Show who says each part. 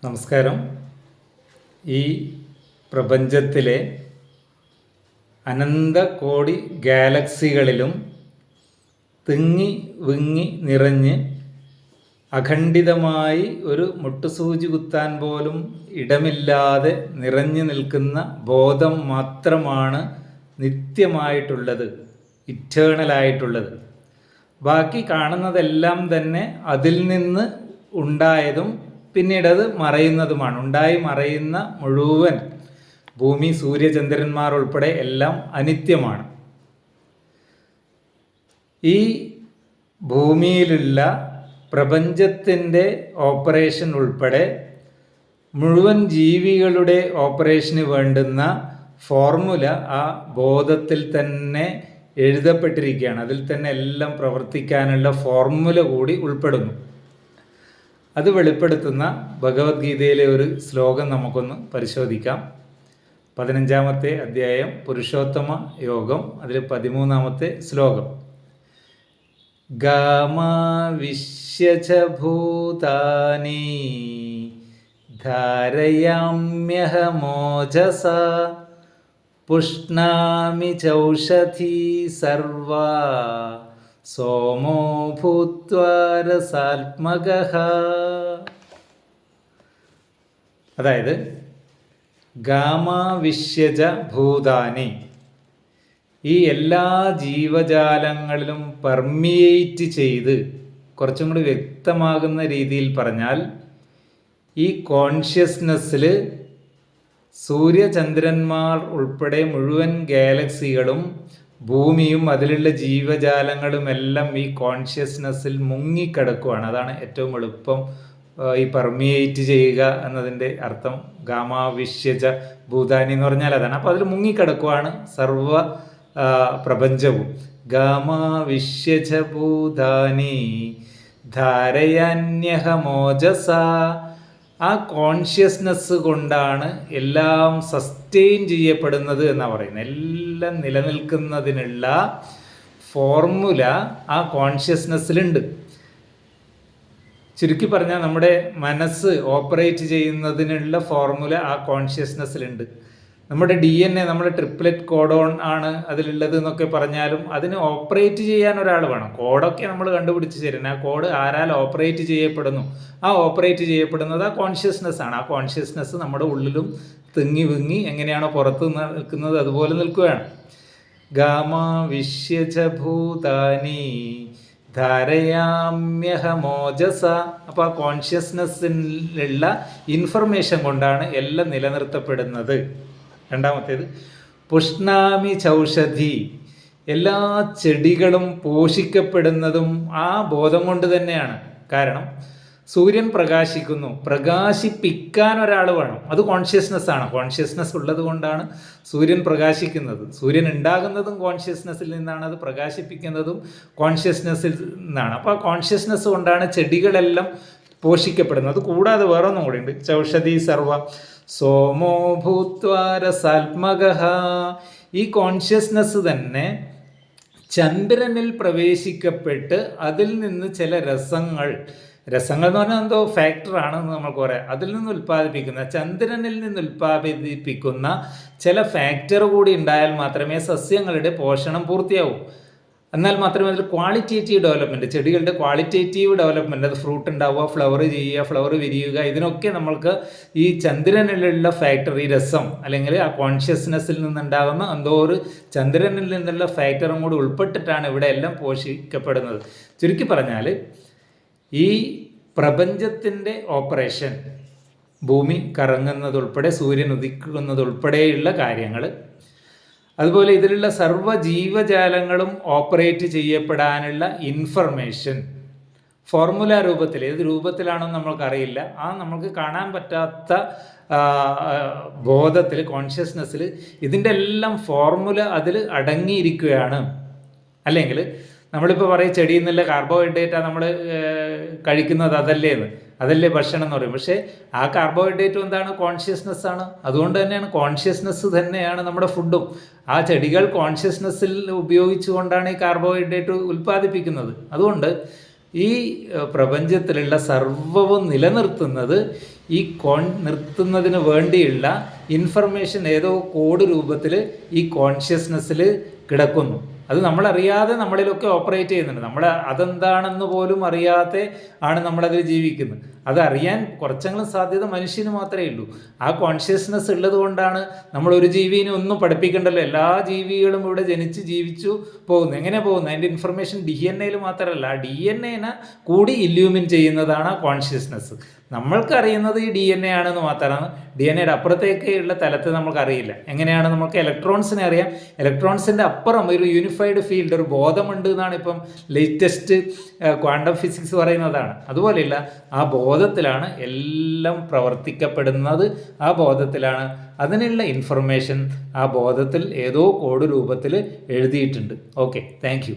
Speaker 1: നമസ്കാരം. ഈ പ്രപഞ്ചത്തിലെ അനന്തകോടി ഗാലക്സികളിലും തിങ്ങി വിങ്ങി നിറഞ്ഞ് അഖണ്ഡിതമായി ഒരു മുട്ടുസൂചി കുത്താൻ പോലും ഇടമില്ലാതെ നിറഞ്ഞു നിൽക്കുന്ന ബോധം മാത്രമാണ് നിത്യമായിട്ടുള്ളത്, ഇറ്റേണലായിട്ടുള്ളത്. ബാക്കി കാണുന്നതെല്ലാം തന്നെ അതിൽ നിന്ന് ഉണ്ടായതും പിന്നീടത് മറയുന്നതുമാണ്. ഉണ്ടായി മറയുന്ന മുഴുവൻ ഭൂമി, സൂര്യചന്ദ്രന്മാർ ഉൾപ്പെടെ എല്ലാം അനിത്യമാണ്. ഈ ഭൂമിയിലുള്ള പ്രപഞ്ചത്തിൻ്റെ ഓപ്പറേഷൻ ഉൾപ്പെടെ മുഴുവൻ ജീവികളുടെ ഓപ്പറേഷന് വേണ്ടുന്ന ഫോർമുല ആ ബോധത്തിൽ തന്നെ എഴുതപ്പെട്ടിരിക്കുകയാണ്. അതിൽ തന്നെ എല്ലാം പ്രവർത്തിക്കാനുള്ള ഫോർമുല കൂടി ഉൾപ്പെടുന്നു. അത് വെളിപ്പെടുത്തുന്ന ഭഗവത്ഗീതയിലെ ഒരു ശ്ലോകം നമുക്കൊന്ന് പരിശോധിക്കാം. 15-ാമത്തെ അധ്യായം പുരുഷോത്തമ യോഗം, അതിൽ 13-ാമത്തെ ശ്ലോകം. ഗാമാവിശ്യച ഭൂതാനി ധാരയാമ്യഹമോജസ പുഷ്ണാമി ചൗഷധീ സർവാ സോമോ ഭൂത്വാ രസാത്മകഃ. അതായത് ഗാമാവിശ്യജ ഭൂതാനി, ഈ എല്ലാ ജീവജാലങ്ങളിലും പെർമിയേറ്റ് ചെയ്ത്, കുറച്ചും കൂടി വ്യക്തമാകുന്ന രീതിയിൽ പറഞ്ഞാൽ, ഈ കോൺഷ്യസ്നെസ്സിൽ സൂര്യചന്ദ്രന്മാർ ഉൾപ്പെടെ മുഴുവൻ ഗാലക്സികളും ഭൂമിയും അതിലുള്ള ജീവജാലങ്ങളുമെല്ലാം ഈ കോൺഷ്യസ്നെസ്സിൽ മുങ്ങിക്കിടക്കുകയാണ്. അതാണ് ഏറ്റവും എളുപ്പം ഈ പെർമിയേറ്റ് ചെയ്യുക എന്നതിൻ്റെ അർത്ഥം. ഗാമാവിശ്യജ ഭൂതാനി എന്ന് പറഞ്ഞാൽ അതാണ്. അപ്പോൾ അതിൽ മുങ്ങിക്കിടക്കുകയാണ് സർവ പ്രപഞ്ചവും. ഗാമാവിശ്യജ ഭൂതാനി ധാരയാന്യഹമോജസ. ആ കോൺഷ്യസ്നെസ് കൊണ്ടാണ് എല്ലാം സസ്റ്റെയിൻ ചെയ്യപ്പെടുന്നത് എന്നാണ് പറയുന്നത്. എല്ലാം നിലനിൽക്കുന്നതിനുള്ള ഫോർമുല ആ കോൺഷ്യസ്നെസ്സിലുണ്ട്. ചുരുക്കി പറഞ്ഞാൽ നമ്മുടെ മനസ്സ് ഓപ്പറേറ്റ് ചെയ്യുന്നതിനുള്ള ഫോർമുല ആ കോൺഷ്യസ്നെസ്സിലുണ്ട്. നമ്മുടെ DNA, നമ്മുടെ ട്രിപ്ലെറ്റ് കോഡോൺ ആണ് അതിലുള്ളത് എന്നൊക്കെ പറഞ്ഞാലും അതിന് ഓപ്പറേറ്റ് ചെയ്യാൻ ഒരാൾ വേണം. കോഡൊക്കെ നമ്മൾ കണ്ടുപിടിച്ച് തരുന്നത്, ആ കോഡ് ആരാൽ ഓപ്പറേറ്റ് ചെയ്യപ്പെടുന്നു, ആ ഓപ്പറേറ്റ് ചെയ്യപ്പെടുന്നത് ആ കോൺഷ്യസ്നെസ് ആണ്. ആ കോൺഷ്യസ്നെസ് നമ്മുടെ ഉള്ളിലും തിങ്ങി വിങ്ങി എങ്ങനെയാണോ പുറത്ത് നിൽക്കുന്നത് അതുപോലെ നിൽക്കുകയാണ്. ഗാമാവിശ്യച ഭൂതാനി ധാരയാമ്യഹമോജസ. അപ്പോൾ ആ കോൺഷ്യസ്നെസ്സിലുള്ള ഇൻഫർമേഷൻ കൊണ്ടാണ് എല്ലാം നിലനിർത്തപ്പെടുന്നത്. രണ്ടാമത്തേത് പുഷ്ണാമി ചൗഷധി. എല്ലാ ചെടികളും പോഷിക്കപ്പെടുന്നതും ആ ബോധം കൊണ്ട് തന്നെയാണ്. കാരണം സൂര്യൻ പ്രകാശിക്കുന്നു, പ്രകാശിപ്പിക്കാൻ ഒരാൾ വേണം. അത് കോൺഷ്യസ്നെസ്സാണ്. കോൺഷ്യസ്നെസ് ഉള്ളത് കൊണ്ടാണ് സൂര്യൻ പ്രകാശിക്കുന്നത്. സൂര്യൻ ഉണ്ടാകുന്നതും കോൺഷ്യസ്നെസ്സിൽ നിന്നാണ്, അത് പ്രകാശിപ്പിക്കുന്നതും കോൺഷ്യസ്നെസ്സിൽ നിന്നാണ്. അപ്പോൾ ആ കോൺഷ്യസ്നെസ് കൊണ്ടാണ് ചെടികളെല്ലാം പോഷിക്കപ്പെടുന്നത്. അത് കൂടാതെ വേറെ ഒന്നും കൂടി ഉണ്ട്. ചൗഷധി സർവ സോമോ ഭൂത്വാ രസാത്മകഃ. ഈ കോൺഷ്യസ്നെസ് തന്നെ ചന്ദ്രനിൽ പ്രവേശിക്കപ്പെട്ട് അതിൽ നിന്ന് ചില രസങ്ങൾ എന്ന് പറഞ്ഞാൽ എന്തോ ഫാക്ടറാണെന്ന് നമുക്ക് പറയാം. അതിൽ നിന്ന് ഉൽപ്പാദിപ്പിക്കുന്ന, ചന്ദ്രനിൽ നിന്ന് ഉൽപ്പാദിപ്പിക്കുന്ന ചില ഫാക്ടർ കൂടി ഉണ്ടായാൽ മാത്രമേ സസ്യങ്ങളുടെ പോഷണം പൂർത്തിയാവൂ. എന്നാൽ മാത്രമേ അതിൽ ക്വാളിറ്റേറ്റീവ് ഡെവലപ്മെൻറ്റ്, ചെടികളുടെ ക്വാളിറ്റേറ്റീവ് ഡെവലപ്മെൻറ്റ്, അത് ഫ്രൂട്ട് ഉണ്ടാവുക, ഫ്ലവർ ചെയ്യുക, ഫ്ലവർ വിരിയുക, ഇതിനൊക്കെ നമ്മൾക്ക് ഈ ചന്ദ്രനിലുള്ള ഫാക്ടർ, ഈ രസം അല്ലെങ്കിൽ ആ കോൺഷ്യസ്നെസ്സിൽ നിന്നുണ്ടാകുന്ന എന്തോ ഒരു ചന്ദ്രനിൽ നിന്നുള്ള ഫാക്ടറും കൂടി ഉൾപ്പെട്ടിട്ടാണ് ഇവിടെ എല്ലാം പോഷിക്കപ്പെടുന്നത്. ചുരുക്കി പറഞ്ഞാൽ ഈ പ്രപഞ്ചത്തിൻ്റെ ഓപ്പറേഷൻ, ഭൂമി കറങ്ങുന്നതുൾപ്പെടെ സൂര്യൻ ഉദിക്കുന്നതുൾപ്പെടെയുള്ള കാര്യങ്ങൾ, അതുപോലെ ഇതിലുള്ള സർവ്വ ജീവജാലങ്ങളും ഓപ്പറേറ്റ് ചെയ്യപ്പെടാനുള്ള ഇൻഫർമേഷൻ ഫോർമുല രൂപത്തിൽ, ഏത് രൂപത്തിലാണെന്ന് നമ്മൾക്കറിയില്ല, ആ നമുക്ക് കാണാൻ പറ്റാത്ത ബോധത്തിൽ, കോൺഷ്യസ്നെസ്സിൽ ഇതിൻ്റെ എല്ലാം ഫോർമുല അതിൽ അടങ്ങിയിരിക്കുകയാണ്. അല്ലെങ്കിൽ നമ്മളിപ്പോൾ പറയും ചെടിയിൽ നിന്നുള്ള കാർബോഹൈഡ്രേറ്റാണ് നമ്മൾ കഴിക്കുന്നത്, അതല്ലേ ഭക്ഷണം എന്ന് പറയും. പക്ഷേ ആ കാർബോഹൈഡ്രേറ്റും എന്താണ്? കോൺഷ്യസ്നെസ്സാണ്. അതുകൊണ്ട് തന്നെയാണ് കോൺഷ്യസ്നെസ് തന്നെയാണ് നമ്മുടെ ഫുഡും. ആ ചെടികൾ കോൺഷ്യസ്നെസ്സിൽ ഉപയോഗിച്ചുകൊണ്ടാണ് ഈ കാർബോഹൈഡ്രേറ്റ് ഉൽപ്പാദിപ്പിക്കുന്നത്. അതുകൊണ്ട് ഈ പ്രപഞ്ചത്തിലുള്ള സർവ്വവും നിലനിർത്തുന്നത് ഈ നിർത്തുന്നതിന് വേണ്ടിയുള്ള ഇൻഫർമേഷൻ ഏതോ കോഡ് രൂപത്തിൽ ഈ കോൺഷ്യസ്നെസ്സിൽ കിടക്കുന്നു. അത് നമ്മളറിയാതെ നമ്മളിലൊക്കെ ഓപ്പറേറ്റ് ചെയ്യുന്നുണ്ട്. നമ്മൾ അതെന്താണെന്ന് പോലും അറിയാതെ ആണ് നമ്മളതിൽ ജീവിക്കുന്നത്. അതറിയാൻ കുറച്ചെങ്കിലും സാധ്യത മനുഷ്യന് മാത്രമേ ഉള്ളൂ. ആ കോൺഷ്യസ്നെസ് ഉള്ളത് കൊണ്ടാണ് നമ്മൾ ഒരു ജീവിനെ ഒന്നും പഠിപ്പിക്കേണ്ടല്ലോ, എല്ലാ ജീവികളും ഇവിടെ ജനിച്ച് ജീവിച്ചു പോകുന്നു. എങ്ങനെ പോകുന്നു? അതിൻ്റെ ഇൻഫർമേഷൻ DNA മാത്രമല്ല, ആ DNA കൂടി ഇല്യൂമിൻ ചെയ്യുന്നതാണ് ആ കോൺഷ്യസ്നെസ്. നമ്മൾക്കറിയുന്നത് ഈ DNA ആണെന്ന് മാത്രമാണ്. DNA അപ്പുറത്തേക്കുള്ള തലത്തിൽ നമുക്കറിയില്ല. എങ്ങനെയാണ് നമുക്ക് ഇലക്ട്രോൺസിനെ അറിയാം? ഇലക്ട്രോൺസിൻ്റെ അപ്പുറം ഒരു യൂണിഫൈഡ് ഫീൽഡ്, ഒരു ബോധമുണ്ട് എന്നാണ് ഇപ്പം ലേറ്റസ്റ്റ് ക്വാണ്ടം ഫിസിക്സ് പറയുന്നതാണ്. അതുപോലെയുള്ള ആ ബോധത്തിലാണ് എല്ലാം പ്രവർത്തിക്കപ്പെടുന്നത്. ആ ബോധത്തിലാണ് അതിനുള്ള ഇൻഫർമേഷൻ ആ ബോധത്തിൽ ഏതോ കോഡ് രൂപത്തിൽ എഴുതിയിട്ടുണ്ട്. Okay, thank you.